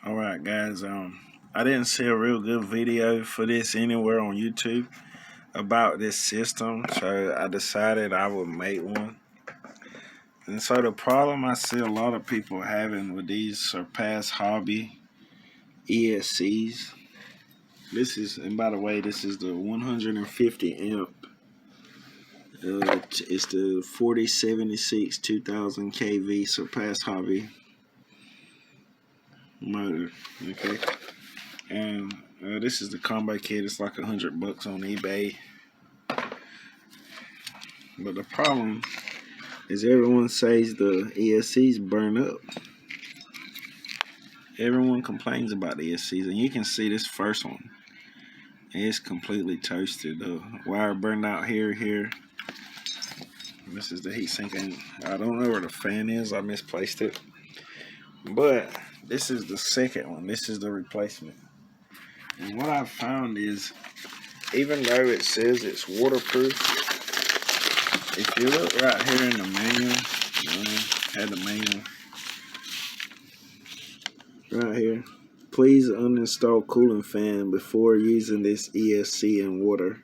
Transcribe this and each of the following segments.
All right, guys. I didn't see a real good video for this anywhere on YouTube about this system, so I decided I would make one. And so the problem I see a lot of people having with these Surpass Hobby ESCs. And by the way, this is the 150 amp. It's the 4076 2000 kV Surpass Hobby motor. Okay. And this is the combo kit. It's like $100 on eBay. But the problem is everyone says the ESCs burn up. Everyone complains about the ESCs, and you can see this first one. It's completely toasted. The wire burned out here. This is the heatsink, and I don't know where the fan is. I misplaced it. But this is the second one. This is the replacement. And what I've found is, even though it says it's waterproof, if you look right here in the manual, had the manual right here. Please uninstall cooling fan before using this ESC in water.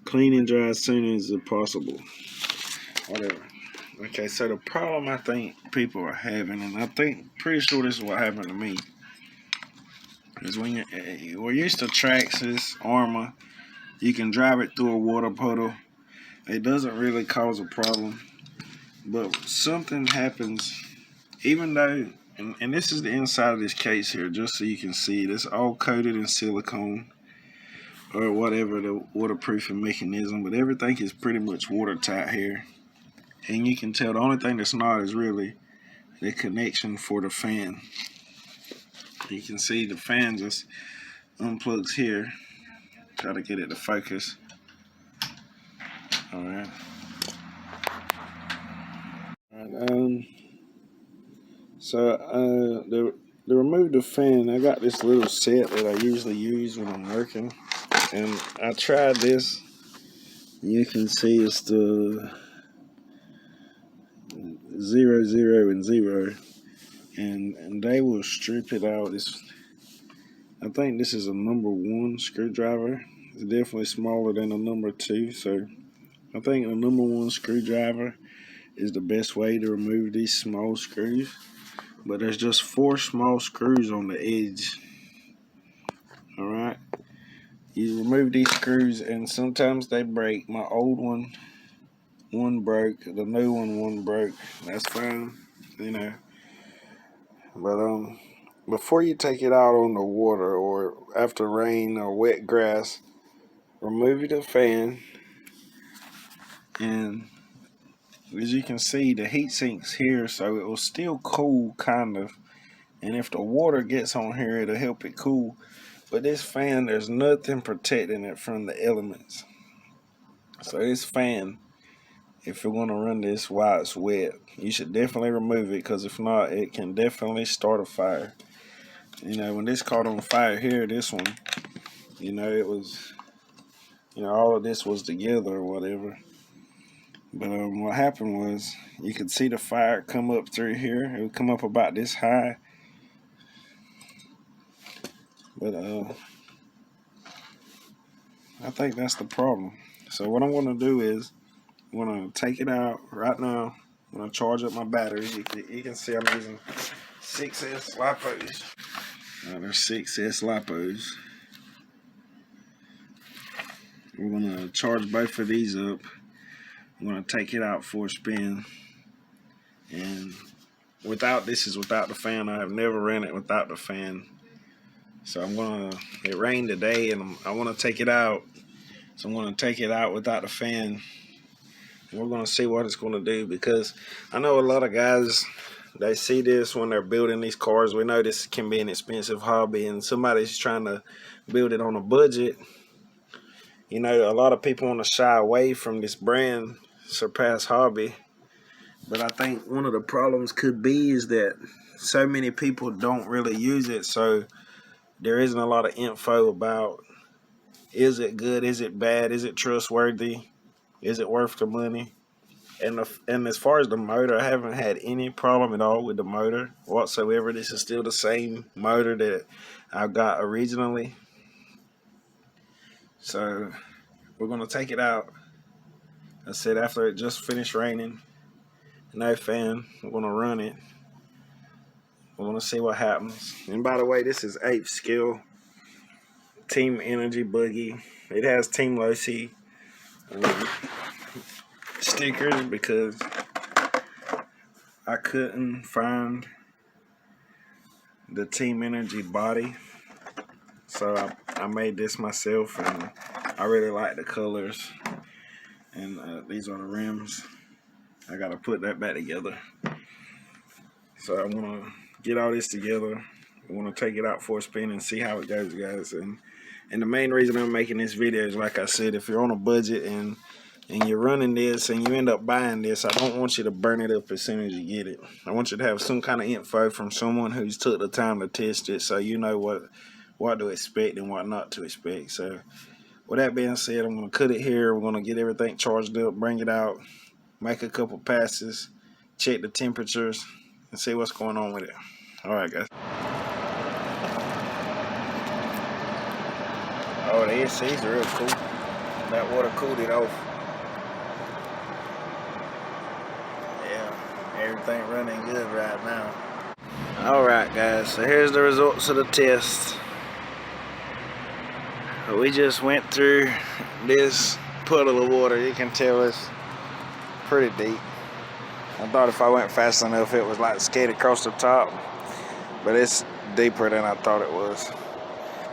Clean and dry as soon as possible. Whatever. Okay, so the problem I think people are having, and pretty sure this is what happened to me, is when we're used to Traxxas, Arrma, you can drive it through a water puddle. It doesn't really cause a problem, but something happens, even though, and this is the inside of this case here, just so you can see, it's all coated in silicone or whatever the waterproofing mechanism, but everything is pretty much watertight here. And you can tell the only thing that's not is really the connection for the fan. You can see the fan just unplugs here. Try to get it to focus. Alright. To remove the fan, I got this little set that I usually use when I'm working, and I tried this. You can see it's the 0, 0, and 0, and they will strip it out. I think this is a number 1 screwdriver. It's definitely smaller than a number 2, so I think a number 1 screwdriver is the best way to remove these small screws. But there's just 4 small screws on the edge. Alright. You remove these screws, and sometimes they break. My old one broke. The new one broke. That's fine, But before you take it out on the water or after rain or wet grass, remove the fan. And as you can see, the heat sink's here, so it will still cool, kind of. And if the water gets on here, it'll help it cool. But this fan, there's nothing protecting it from the elements. So this fan, if you're going to run this while it's wet, you should definitely remove it, because if not, it can definitely start a fire. When this caught on fire here, this one, it was, all of this was together or whatever. But what happened was, you could see the fire come up through here. It would come up about this high. But I think that's the problem. So what I'm going to do is, I'm going to take it out right now. I'm going to charge up my batteries. You can see I'm using 6S LiPos. There's 6S LiPos. We're going to charge both of these up. I'm going to take it out for a spin. And this is without the fan. I have never ran it without the fan. So it rained today, and I want to take it out. So I'm going to take it out without the fan. And we're going to see what it's going to do, because I know a lot of guys, they see this when they're building these cars. We know this can be an expensive hobby, and somebody's trying to build it on a budget. A lot of people want to shy away from this brand, Surpass Hobby. But I think one of the problems could be is that so many people don't really use it, so there isn't a lot of info about, is it good, is it bad, is it trustworthy, is it worth the money? And as far as the motor, I haven't had any problem at all with the motor whatsoever. This is still the same motor that I got originally. So we're gonna take it out. I said after it just finished raining, no fan, we're gonna run it. We're gonna see what happens. And by the way, this is 8th Skill Team Energy Buggy. It has Team Losi stickers because I couldn't find the Team Energy body, so I made this myself, and I really like the colors. And these are the rims. I gotta put that back together. So I'm gonna get all this together. I want to take it out for a spin and see how it goes, guys. And the main reason I'm making this video is, like I said, if you're on a budget and you're running this and you end up buying this, I don't want you to burn it up as soon as you get it. I want you to have some kind of info from someone who's took the time to test it, so you know what to expect and what not to expect. So with that being said, I'm going to cut it here. We're going to get everything charged up, bring it out, make a couple passes, check the temperatures, and see what's going on with it. All right, guys. Oh, the AC's real cool. That water cooled it off. Yeah, everything running good right now. All right, guys. So here's the results of the test. We just went through this puddle of water. You can tell it's pretty deep. I thought if I went fast enough, it was like skated across the top, but it's deeper than I thought it was.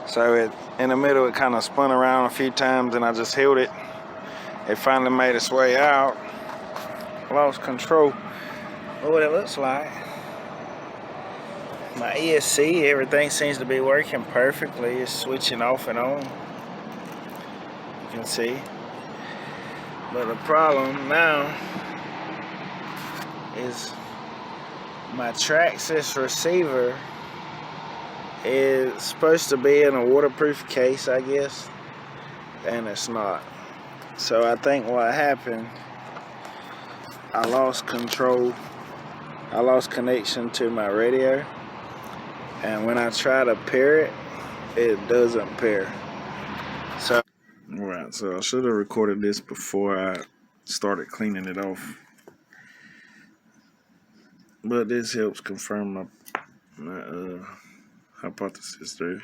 So in the middle, it kind of spun around a few times, and I just held it. It finally made its way out. Lost control. Look what it looks like. My ESC, everything seems to be working perfectly. It's switching off and on. You can see. But the problem now is my Traxxas receiver is supposed to be in a waterproof case, I guess, and it's not. So I think what happened, I lost control. I lost connection to my radio, and when I try to pair it, it doesn't pair. So, alright, so I should have recorded this before I started cleaning it off, but this helps confirm my hypothesis there.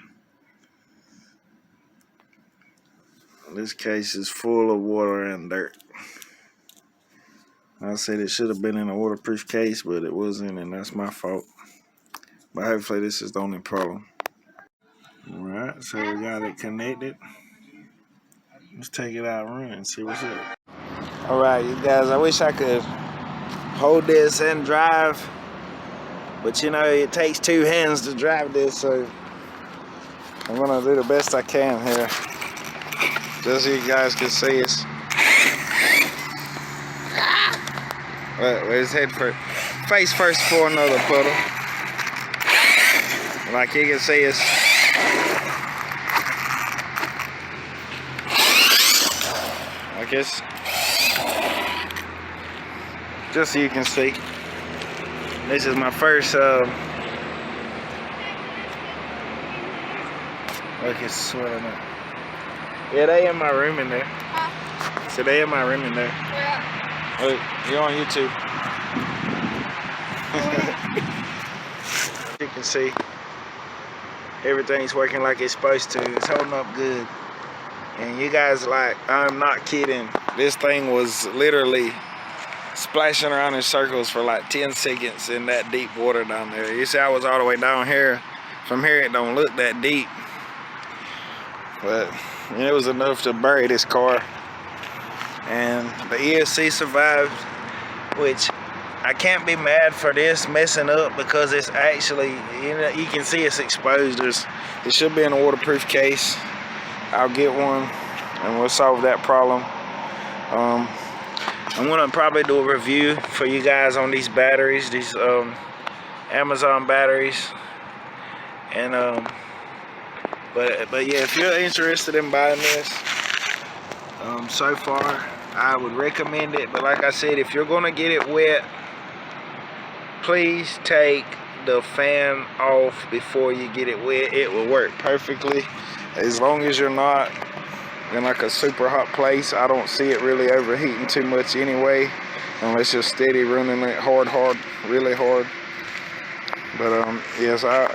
This case is full of water and dirt. I said it should have been in a waterproof case, but it wasn't, and that's my fault. But hopefully this is the only problem. Alright, so we got it connected. Let's take it out and run and see what's up. Alright, you guys, I wish I could hold this and drive, but you know, it takes two hands to drive this, so I'm gonna do the best I can here, just so you guys can see us. Let's head for face first for another puddle. Like you can see us. I guess, just so you can see. This is my first, look, it's sweating up. Yeah, they in my room in there. Huh? So they in my room in there. Yeah. Look, you're on YouTube. You can see everything's working like it's supposed to. It's holding up good. And you guys, like, I'm not kidding. This thing was literally splashing around in circles for like 10 seconds in that deep water down there. You see, I was all the way down here. From here, it don't look that deep, but it was enough to bury this car. And the ESC survived, which I can't be mad for this messing up, because it's actually, you know, you can see it's exposed. It should be in a waterproof case. I'll get one and we'll solve that problem. I'm gonna probably do a review for you guys on these batteries, these Amazon batteries, and but yeah, if you're interested in buying this, so far I would recommend it. But like I said, if you're gonna get it wet, please take the fan off before you get it wet. It will work perfectly, as long as you're not in like a super hot place. I don't see it really overheating too much anyway, unless you're steady running it hard, really hard. But yes, I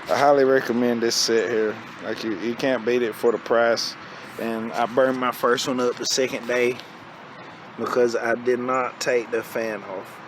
highly recommend this set here. Like you can't beat it for the price. And I burned my first one up the second day because I did not take the fan off.